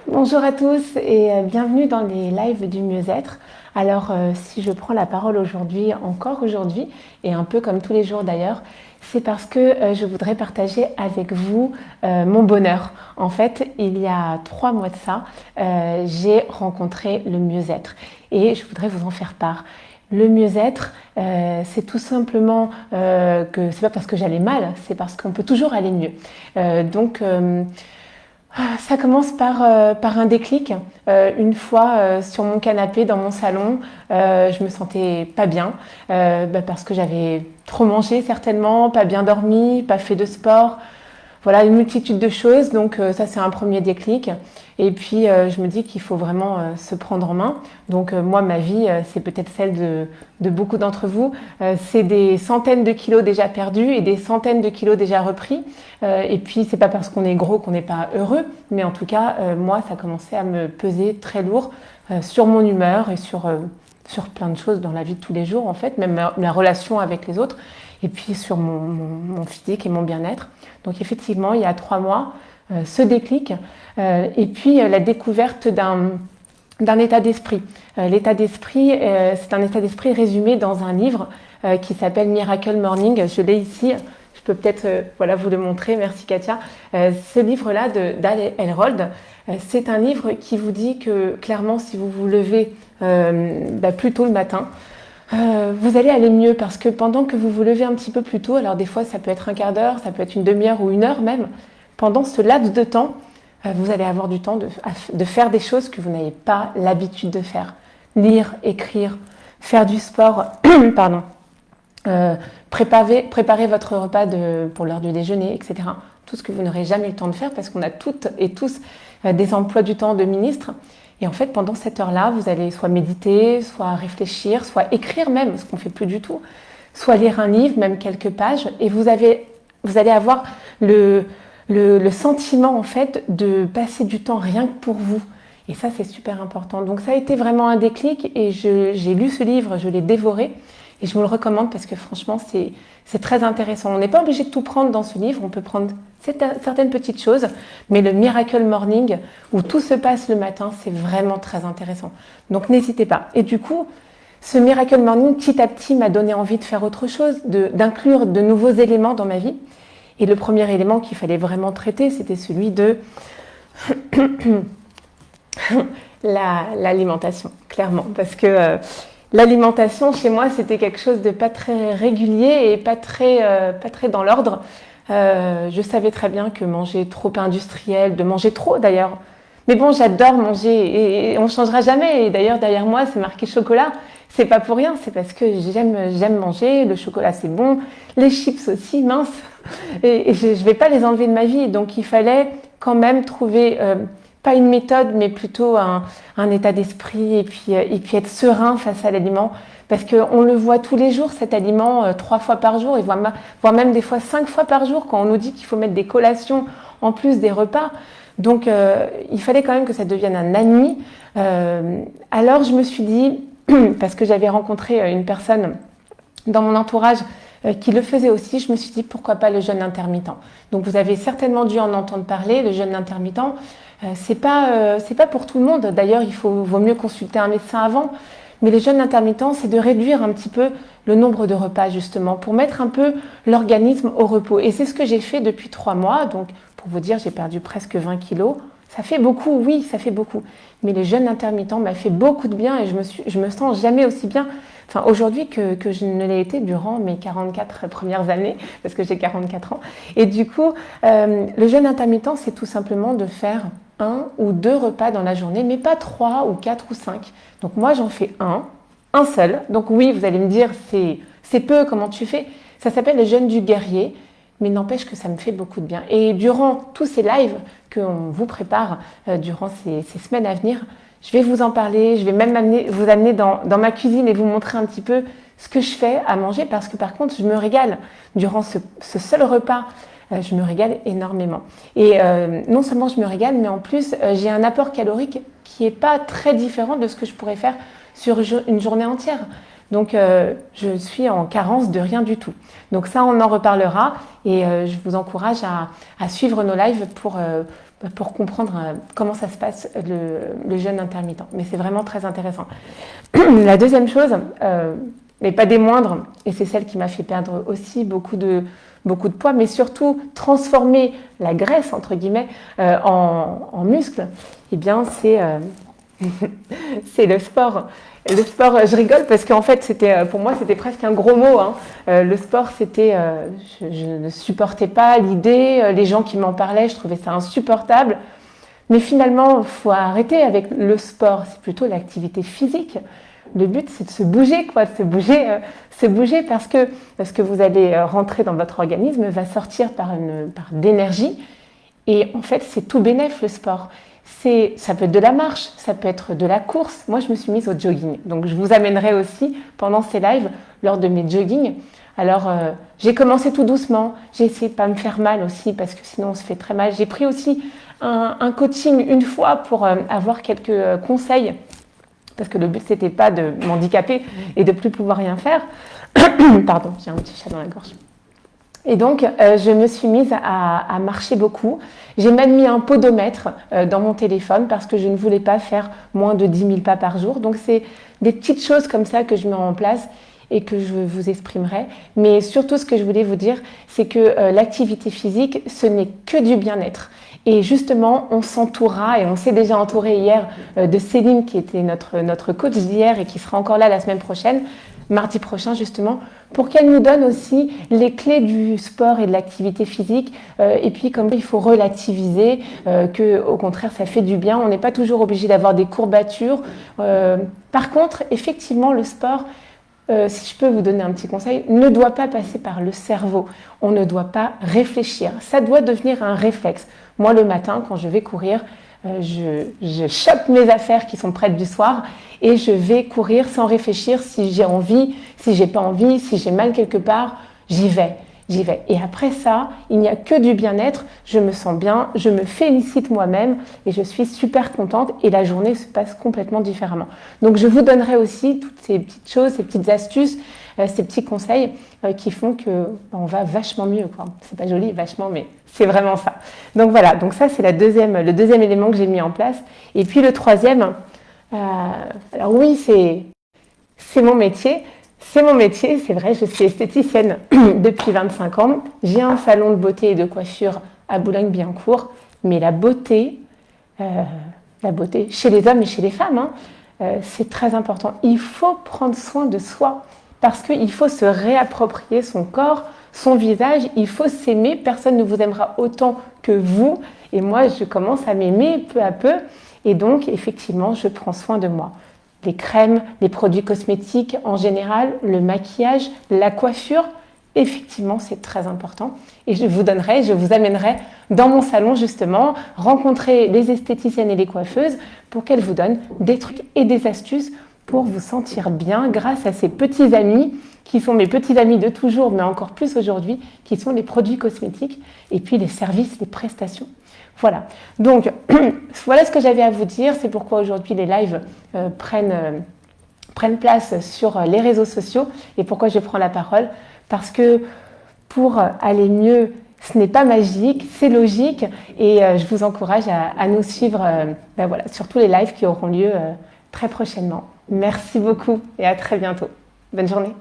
Bonjour à tous et bienvenue dans les lives du mieux-être. Alors, si je prends la parole aujourd'hui, encore aujourd'hui, et un peu comme tous les jours d'ailleurs, c'est parce que je voudrais partager avec vous mon bonheur. En fait, il y a 3 mois de ça, j'ai rencontré le mieux-être et je voudrais vous en faire part. Le mieux-être, c'est tout simplement que c'est pas parce que j'allais mal, c'est parce qu'on peut toujours aller mieux. Ça commence par un déclic. Une fois sur mon canapé dans mon salon, je me sentais pas bien parce que j'avais trop mangé certainement, pas bien dormi, pas fait de sport. Voilà, une multitude de choses. Donc ça, c'est un premier déclic. Et puis, je me dis qu'il faut vraiment se prendre en main. Donc moi, ma vie, c'est peut-être celle de beaucoup d'entre vous. C'est des centaines de kilos déjà perdus et des centaines de kilos déjà repris. Et puis, c'est pas parce qu'on est gros qu'on n'est pas heureux. Mais en tout cas, moi, ça commençait à me peser très lourd sur mon humeur et sur plein de choses dans la vie de tous les jours, en fait, même la relation avec les autres, et puis sur mon physique et mon bien-être. Donc effectivement, il y a 3 mois, ce déclic, et puis la découverte d'un état d'esprit. L'état d'esprit, c'est un état d'esprit résumé dans un livre qui s'appelle Miracle Morning. Je l'ai ici. Je peux peut-être voilà, vous le montrer. Merci Katia. Ce livre-là d'Al Elrod, c'est un livre qui vous dit que clairement, si vous vous levez plus tôt le matin, vous allez aller mieux parce que pendant que vous vous levez un petit peu plus tôt, alors des fois ça peut être un quart d'heure, ça peut être une demi-heure ou une heure même, pendant ce laps de temps, vous allez avoir du temps de faire des choses que vous n'avez pas l'habitude de faire. Lire, écrire, faire du sport, pardon, préparer votre repas pour l'heure du déjeuner, etc. Tout ce que vous n'aurez jamais le temps de faire parce qu'on a toutes et tous des emplois du temps de ministres. Et en fait, pendant cette heure-là, vous allez soit méditer, soit réfléchir, soit écrire même, ce qu'on ne fait plus du tout, soit lire un livre, même quelques pages, et vous allez avoir le sentiment en fait de passer du temps rien que pour vous. Et ça, c'est super important. Donc ça a été vraiment un déclic et j'ai lu ce livre, je l'ai dévoré et je vous le recommande parce que franchement, c'est très intéressant. On n'est pas obligé de tout prendre dans ce livre, on peut prendre certaines petites choses, mais le Miracle Morning, où tout se passe le matin, c'est vraiment très intéressant. Donc n'hésitez pas. Et du coup, ce Miracle Morning, petit à petit, m'a donné envie de faire autre chose, d'inclure de nouveaux éléments dans ma vie. Et le premier élément qu'il fallait vraiment traiter, c'était celui de l'alimentation, clairement. Parce que l'alimentation, chez moi, c'était quelque chose de pas très régulier et pas très dans l'ordre. Je savais très bien que manger trop industriel, de manger trop d'ailleurs. Mais bon, j'adore manger et on ne changera jamais. Et d'ailleurs, derrière moi, c'est marqué chocolat. C'est pas pour rien, c'est parce que j'aime manger. Le chocolat, c'est bon. Les chips aussi, mince. Et je vais pas les enlever de ma vie. Donc, il fallait quand même trouver pas une méthode, mais plutôt un état d'esprit et puis être serein face à l'aliment. Parce qu'on le voit tous les jours, cet aliment, 3 fois par jour, et voire même des fois 5 fois par jour, quand on nous dit qu'il faut mettre des collations en plus des repas. Donc, il fallait quand même que ça devienne un ami. Alors, je me suis dit, parce que j'avais rencontré une personne dans mon entourage qui le faisait aussi, je me suis dit, pourquoi pas le jeûne intermittent. Donc, vous avez certainement dû en entendre parler, le jeûne intermittent. C'est pas pour tout le monde. D'ailleurs, vaut mieux consulter un médecin avant. Mais le jeûne intermittent, c'est de réduire un petit peu le nombre de repas, justement, pour mettre un peu l'organisme au repos. Et c'est ce que j'ai fait depuis 3 mois. Donc, pour vous dire, j'ai perdu presque 20 kilos. Ça fait beaucoup, oui, ça fait beaucoup. Mais le jeûne intermittent m'a fait beaucoup de bien et je me sens jamais aussi bien, enfin aujourd'hui, que je ne l'ai été durant mes 44 premières années, parce que j'ai 44 ans. Et du coup, le jeûne intermittent, c'est tout simplement de faire 1 ou 2 repas dans la journée, mais pas 3 ou 4 ou 5. Donc moi, j'en fais un seul. Donc oui, vous allez me dire, c'est peu, comment tu fais? Ça s'appelle le jeûne du guerrier, mais n'empêche que ça me fait beaucoup de bien. Et durant tous ces lives qu'on vous prépare durant ces semaines à venir, je vais vous en parler, je vais même vous amener dans ma cuisine et vous montrer un petit peu ce que je fais à manger, parce que par contre, je me régale. Durant ce seul repas, je me régale énormément. Et non seulement je me régale, mais en plus, j'ai un apport calorique qui n'est pas très différent de ce que je pourrais faire sur une journée entière. Donc, je suis en carence de rien du tout. Donc ça, on en reparlera et je vous encourage à suivre nos lives pour comprendre comment ça se passe le jeûne intermittent. Mais c'est vraiment très intéressant. La deuxième chose, mais pas des moindres, et c'est celle qui m'a fait perdre aussi beaucoup de poids, mais surtout transformer la graisse, entre guillemets, en muscle, eh bien, c'est le sport. Le sport, je rigole parce qu'en fait, pour moi, c'était presque un gros mot. Hein. Le sport, je ne supportais pas l'idée, les gens qui m'en parlaient, je trouvais ça insupportable. Mais finalement, il faut arrêter avec le sport, c'est plutôt l'activité physique. Le but, c'est de se bouger, quoi, de se bouger parce que ce que vous allez rentrer dans votre organisme va sortir par d'énergie. Et en fait, c'est tout bénef, le sport. Ça peut être de la marche, ça peut être de la course. Moi, je me suis mise au jogging. Donc, je vous amènerai aussi pendant ces lives, lors de mes joggings. Alors, j'ai commencé tout doucement. J'ai essayé de pas me faire mal aussi, parce que sinon, on se fait très mal. J'ai pris aussi un coaching une fois pour avoir quelques conseils, parce que le but, c'était pas de m'handicaper et de plus pouvoir rien faire. Pardon, j'ai un petit chat dans la gorge. Et donc, je me suis mise à marcher beaucoup. J'ai même mis un podomètre dans mon téléphone parce que je ne voulais pas faire moins de 10 000 pas par jour. Donc, c'est des petites choses comme ça que je mets en place et que je vous exprimerai. Mais surtout, ce que je voulais vous dire, c'est que l'activité physique, ce n'est que du bien-être. Et justement, on s'entourera, et on s'est déjà entouré hier de Céline, qui était notre coach d'hier et qui sera encore là la semaine prochaine, mardi prochain justement, pour qu'elle nous donne aussi les clés du sport et de l'activité physique, et puis comme il faut relativiser, que au contraire ça fait du bien, on n'est pas toujours obligé d'avoir des courbatures. Par contre, effectivement, le sport, si je peux vous donner un petit conseil, ne doit pas passer par le cerveau, on ne doit pas réfléchir, ça doit devenir un réflexe. Moi le matin quand je vais courir, je chope mes affaires qui sont prêtes du soir et je vais courir sans réfléchir si j'ai envie, si j'ai pas envie, si j'ai mal quelque part, j'y vais. Et après ça, il n'y a que du bien-être, je me sens bien, je me félicite moi-même et je suis super contente et la journée se passe complètement différemment. Donc je vous donnerai aussi toutes ces petites choses, ces petites astuces, ces petits conseils qui font que on va vachement mieux, quoi. C'est pas joli, vachement, mais c'est vraiment ça. Donc voilà, donc ça c'est le deuxième élément que j'ai mis en place. Et puis le troisième, alors oui, c'est mon métier. C'est mon métier, c'est vrai, je suis esthéticienne depuis 25 ans. J'ai un salon de beauté et de coiffure à Boulogne-Billancourt, mais la beauté chez les hommes et chez les femmes, c'est très important. Il faut prendre soin de soi parce qu'il faut se réapproprier son corps, son visage, il faut s'aimer. Personne ne vous aimera autant que vous. Et moi, je commence à m'aimer peu à peu. Et donc, effectivement, je prends soin de moi. Les crèmes, les produits cosmétiques en général, le maquillage, la coiffure, effectivement, c'est très important. Et je vous amènerai dans mon salon justement, rencontrer les esthéticiennes et les coiffeuses pour qu'elles vous donnent des trucs et des astuces pour vous sentir bien grâce à ces petits amis qui sont mes petits amis de toujours, mais encore plus aujourd'hui, qui sont les produits cosmétiques et puis les services, les prestations. Voilà, donc voilà ce que j'avais à vous dire, c'est pourquoi aujourd'hui les lives prennent place sur les réseaux sociaux et pourquoi je prends la parole, parce que pour aller mieux, ce n'est pas magique, c'est logique et je vous encourage à nous suivre sur tous les lives qui auront lieu très prochainement. Merci beaucoup et à très bientôt. Bonne journée.